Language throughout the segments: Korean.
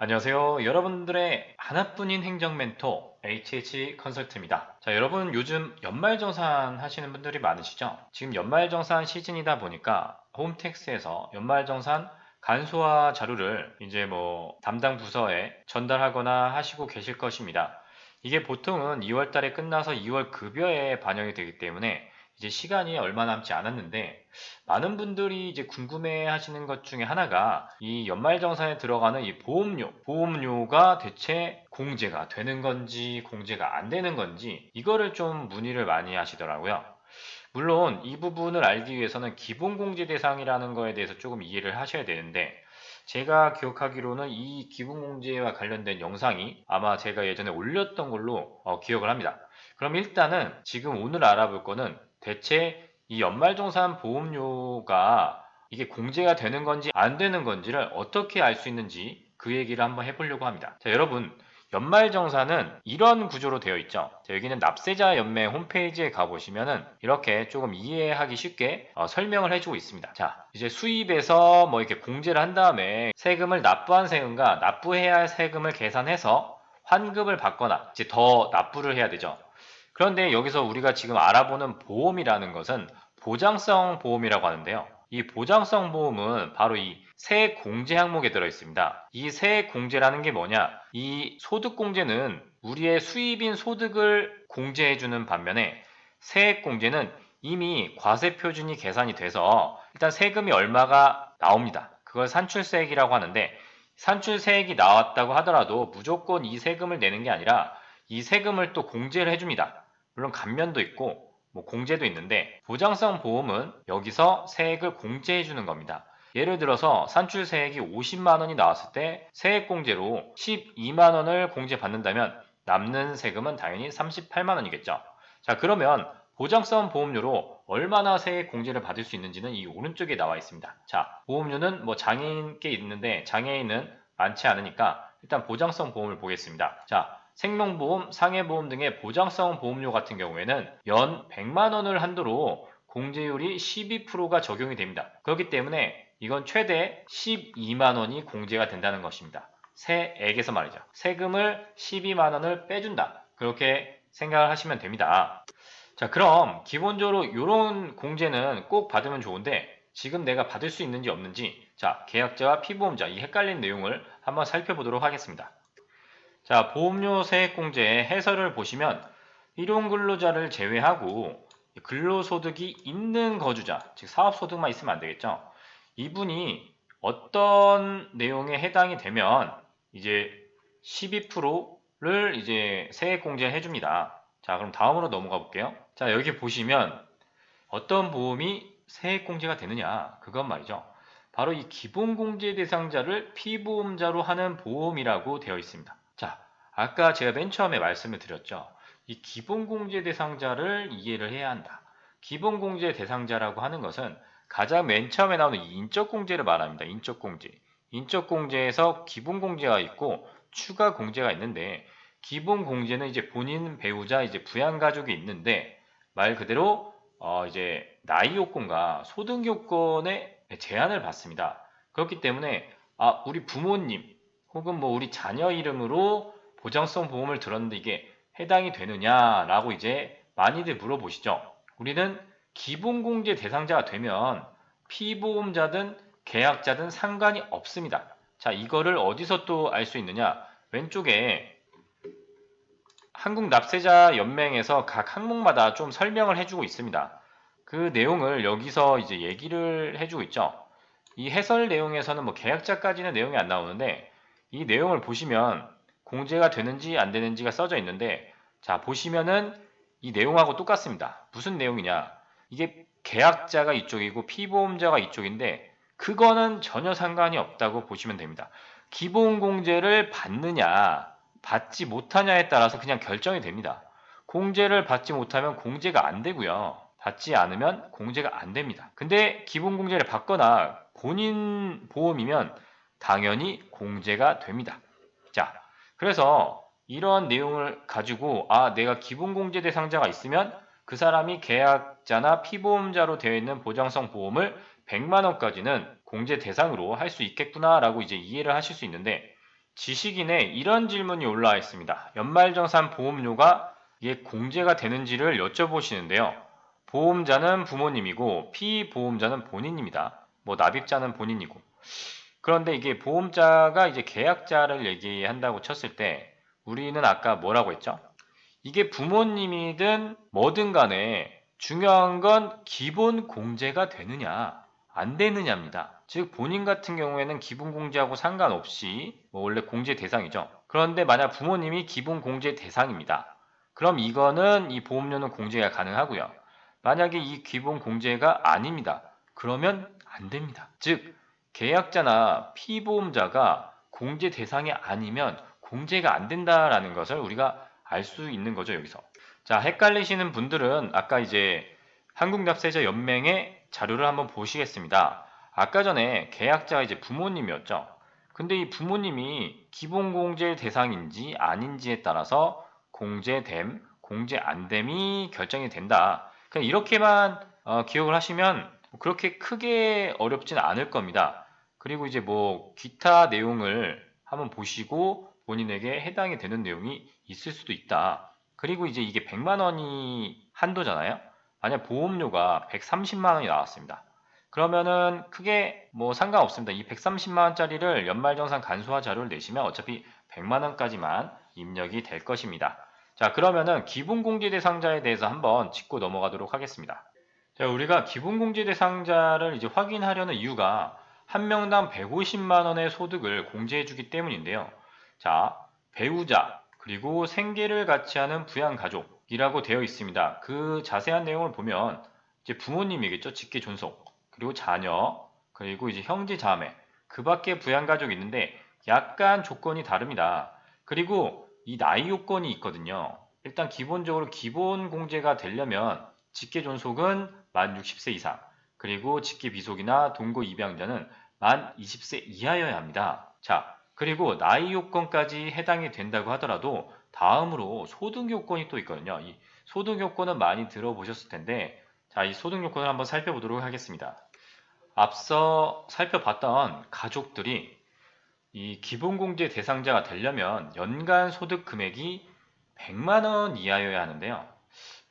안녕하세요. 여러분들의 하나뿐인 행정 멘토 HH 컨설트입니다. 자, 여러분 요즘 연말정산 하시는 분들이 많으시죠? 지금 연말정산 시즌이다 보니까 홈택스에서 연말정산 간소화 자료를 이제 뭐 담당 부서에 전달하거나 하시고 계실 것입니다. 이게 보통은 2월 달에 끝나서 2월 급여에 반영이 되기 때문에 이제 시간이 얼마 남지 않았는데 많은 분들이 이제 궁금해 하시는 것 중에 하나가 이 연말정산에 들어가는 이 보험료가 대체 공제가 되는 건지 공제가 안 되는 건지 이거를 좀 문의를 많이 하시더라고요. 물론 이 부분을 알기 위해서는 기본공제 대상이라는 거에 대해서 조금 이해를 하셔야 되는데 제가 기억하기로는 이 기본공제와 관련된 영상이 아마 제가 예전에 올렸던 걸로 기억을 합니다. 그럼 일단은 지금 오늘 알아볼 거는 대체 이 연말정산 보험료가 이게 공제가 되는 건지 안 되는 건지를 어떻게 알 수 있는지 그 얘기를 한번 해보려고 합니다. 자, 여러분 연말정산은 이런 구조로 되어 있죠. 자, 여기는 납세자 연맹 홈페이지에 가보시면은 이렇게 조금 이해하기 쉽게 설명을 해주고 있습니다. 자, 이제 수입에서 뭐 이렇게 공제를 한 다음에 세금을 납부한 세금과 납부해야 할 세금을 계산해서 환급을 받거나 이제 더 납부를 해야 되죠. 그런데 여기서 우리가 지금 알아보는 보험이라는 것은 보장성 보험이라고 하는데요. 이 보장성 보험은 바로 이 세액 공제 항목에 들어 있습니다. 이 세액 공제라는 게 뭐냐? 이 소득 공제는 우리의 수입인 소득을 공제해주는 반면에 세액 공제는 이미 과세 표준이 계산이 돼서 일단 세금이 얼마가 나옵니다. 그걸 산출세액이라고 하는데 산출세액이 나왔다고 하더라도 무조건 이 세금을 내는 게 아니라 이 세금을 또 공제를 해줍니다. 물론 감면도 있고 뭐 공제도 있는데 보장성 보험은 여기서 세액을 공제해 주는 겁니다. 예를 들어서 산출세액이 50만 원이 나왔을 때 세액공제로 12만 원을 공제받는다면 남는 세금은 당연히 38만 원이겠죠. 자, 그러면 보장성 보험료로 얼마나 세액 공제를 받을 수 있는지는 이 오른쪽에 나와 있습니다. 자, 보험료는 뭐 장애인께 있는데 장애인은 많지 않으니까 일단 보장성 보험을 보겠습니다. 자, 생명보험, 상해보험 등의 보장성 보험료 같은 경우에는 연 100만 원을 한도로 공제율이 12%가 적용이 됩니다. 그렇기 때문에 이건 최대 12만 원이 공제가 된다는 것입니다. 세액에서 말이죠. 세금을 12만 원을 빼준다. 그렇게 생각을 하시면 됩니다. 자, 그럼 기본적으로 이런 공제는 꼭 받으면 좋은데 지금 내가 받을 수 있는지 없는지 자, 계약자와 피보험자 이 헷갈린 내용을 한번 살펴보도록 하겠습니다. 자, 보험료 세액공제 해설을 보시면 일용근로자를 제외하고 근로소득이 있는 거주자, 즉 사업소득만 있으면 안 되겠죠. 이분이 어떤 내용에 해당이 되면 이제 12%를 이제 세액공제 해줍니다. 자, 그럼 다음으로 넘어가 볼게요. 자, 여기 보시면 어떤 보험이 세액공제가 되느냐, 그건 말이죠. 바로 이 기본공제 대상자를 피보험자로 하는 보험이라고 되어 있습니다. 자, 아까 제가 맨 처음에 말씀을 드렸죠. 이 기본공제 대상자를 이해를 해야 한다. 기본공제 대상자라고 하는 것은 가장 맨 처음에 나오는 인적공제를 말합니다. 인적공제. 인적공제에서 기본공제가 있고 추가 공제가 있는데 기본공제는 이제 본인 배우자 이제 부양가족이 있는데 말 그대로 이제 나이 요건과 소득 요건에 제한을 받습니다. 그렇기 때문에 우리 부모님 혹은 뭐 우리 자녀 이름으로 보장성 보험을 들었는데 이게 해당이 되느냐라고 이제 많이들 물어보시죠. 우리는 기본공제 대상자가 되면 피보험자든 계약자든 상관이 없습니다. 자, 이거를 어디서 또 알 수 있느냐? 왼쪽에 한국납세자연맹에서 각 항목마다 좀 설명을 해주고 있습니다. 그 내용을 여기서 이제 얘기를 해주고 있죠. 이 해설 내용에서는 뭐 계약자까지는 내용이 안 나오는데 이 내용을 보시면 공제가 되는지 안 되는지가 써져 있는데 자, 보시면은 이 내용하고 똑같습니다. 무슨 내용이냐? 이게 계약자가 이쪽이고 피보험자가 이쪽인데 그거는 전혀 상관이 없다고 보시면 됩니다. 기본 공제를 받느냐 받지 못하냐에 따라서 그냥 결정이 됩니다. 공제를 받지 못하면 공제가 안 되고요. 받지 않으면 공제가 안 됩니다. 근데 기본 공제를 받거나 본인 보험이면 당연히 공제가 됩니다. 자, 그래서 이런 내용을 가지고 내가 기본 공제 대상자가 있으면 그 사람이 계약자나 피보험자로 되어 있는 보장성 보험을 100만 원까지는 공제 대상으로 할 수 있겠구나라고 이제 이해를 하실 수 있는데 지식인에 이런 질문이 올라와 있습니다. 연말정산 보험료가 이게 공제가 되는지를 여쭤보시는데요. 보험자는 부모님이고 피보험자는 본인입니다. 뭐 납입자는 본인이고. 그런데 이게 보험자가 이제 계약자를 얘기한다고 쳤을 때 우리는 아까 뭐라고 했죠? 이게 부모님이든 뭐든 간에 중요한 건 기본 공제가 되느냐 안 되느냐입니다. 즉 본인 같은 경우에는 기본 공제하고 상관없이 뭐 원래 공제 대상이죠. 그런데 만약 부모님이 기본 공제 대상입니다. 그럼 이거는 이 보험료는 공제가 가능하고요. 만약에 이 기본 공제가 아닙니다. 그러면 안 됩니다. 즉 계약자나 피보험자가 공제 대상이 아니면 공제가 안 된다라는 것을 우리가 알 수 있는 거죠, 여기서. 자, 헷갈리시는 분들은 아까 이제 한국납세자연맹의 자료를 한번 보시겠습니다. 아까 전에 계약자가 이제 부모님이었죠. 근데 이 부모님이 기본공제 대상인지 아닌지에 따라서 공제됨, 공제 안됨이 결정이 된다. 그냥 이렇게만 기억을 하시면 그렇게 크게 어렵진 않을 겁니다. 그리고 이제 뭐 기타 내용을 한번 보시고 본인에게 해당이 되는 내용이 있을 수도 있다. 그리고 이제 이게 100만 원이 한도잖아요. 만약 보험료가 130만 원이 나왔습니다. 그러면은 크게 뭐 상관없습니다. 이 130만 원짜리를 연말정산 간소화 자료를 내시면 어차피 100만 원까지만 입력이 될 것입니다. 자, 그러면은 기본공제 대상자에 대해서 한번 짚고 넘어가도록 하겠습니다. 자, 우리가 기본공제 대상자를 이제 확인하려는 이유가 한 명당 150만 원의 소득을 공제해 주기 때문인데요. 자, 배우자, 그리고 생계를 같이 하는 부양가족이라고 되어 있습니다. 그 자세한 내용을 보면 이제 부모님이겠죠. 직계 존속, 그리고 자녀, 그리고 이제 형제 자매, 그 밖에 부양가족이 있는데 약간 조건이 다릅니다. 그리고 이 나이 요건이 있거든요. 일단 기본적으로 기본 공제가 되려면 직계 존속은 만 60세 이상, 그리고 직계 비속이나 동거 입양자는 만 20세 이하여야 합니다. 자, 그리고 나이 요건까지 해당이 된다고 하더라도 다음으로 소득 요건이 또 있거든요. 이 소득 요건은 많이 들어보셨을 텐데, 자, 이 소득 요건을 한번 살펴보도록 하겠습니다. 앞서 살펴봤던 가족들이 이 기본공제 대상자가 되려면 연간 소득 금액이 100만 원 이하여야 하는데요.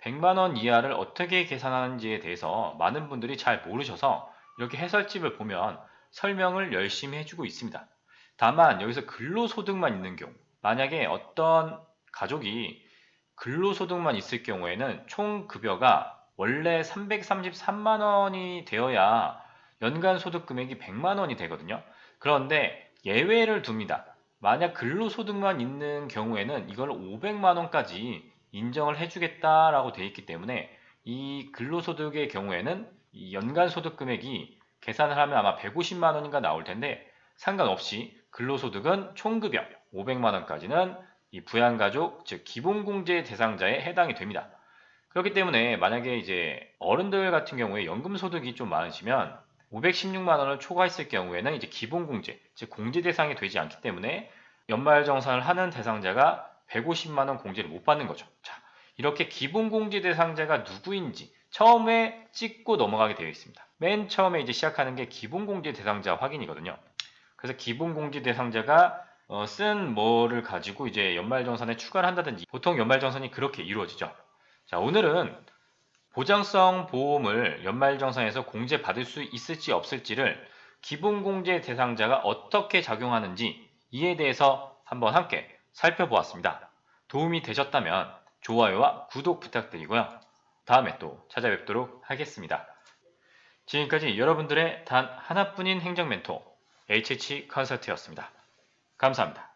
100만 원 이하를 어떻게 계산하는지에 대해서 많은 분들이 잘 모르셔서 이렇게 해설집을 보면 설명을 열심히 해주고 있습니다. 다만 여기서 근로소득만 있는 경우, 만약에 어떤 가족이 근로소득만 있을 경우에는 총 급여가 원래 333만 원이 되어야 연간 소득 금액이 100만 원이 되거든요. 그런데 예외를 둡니다. 만약 근로소득만 있는 경우에는 이걸 500만 원까지 인정을 해주겠다라고 되어 있기 때문에 이 근로소득의 경우에는 이 연간 소득 금액이 계산을 하면 아마 150만 원인가 나올 텐데 상관없이 근로소득은 총급여 500만 원까지는 이 부양가족, 즉 기본공제 대상자에 해당이 됩니다. 그렇기 때문에 만약에 이제 어른들 같은 경우에 연금소득이 좀 많으시면 516만 원을 초과했을 경우에는 이제 기본공제, 즉 공제 대상이 되지 않기 때문에 연말정산을 하는 대상자가 150만 원 공제를 못 받는 거죠. 자, 이렇게 기본공제 대상자가 누구인지 처음에 찍고 넘어가게 되어 있습니다. 맨 처음에 이제 시작하는 게 기본공제 대상자 확인이거든요. 그래서 기본공제 대상자가 쓴 뭐를 가지고 이제 연말정산에 추가를 한다든지 보통 연말정산이 그렇게 이루어지죠. 자, 오늘은 보장성 보험을 연말정산에서 공제받을 수 있을지 없을지를 기본공제 대상자가 어떻게 작용하는지 이에 대해서 한번 함께 살펴보았습니다. 도움이 되셨다면 좋아요와 구독 부탁드리고요. 다음에 또 찾아뵙도록 하겠습니다. 지금까지 여러분들의 단 하나뿐인 행정 멘토 HH 컨설트였습니다. 감사합니다.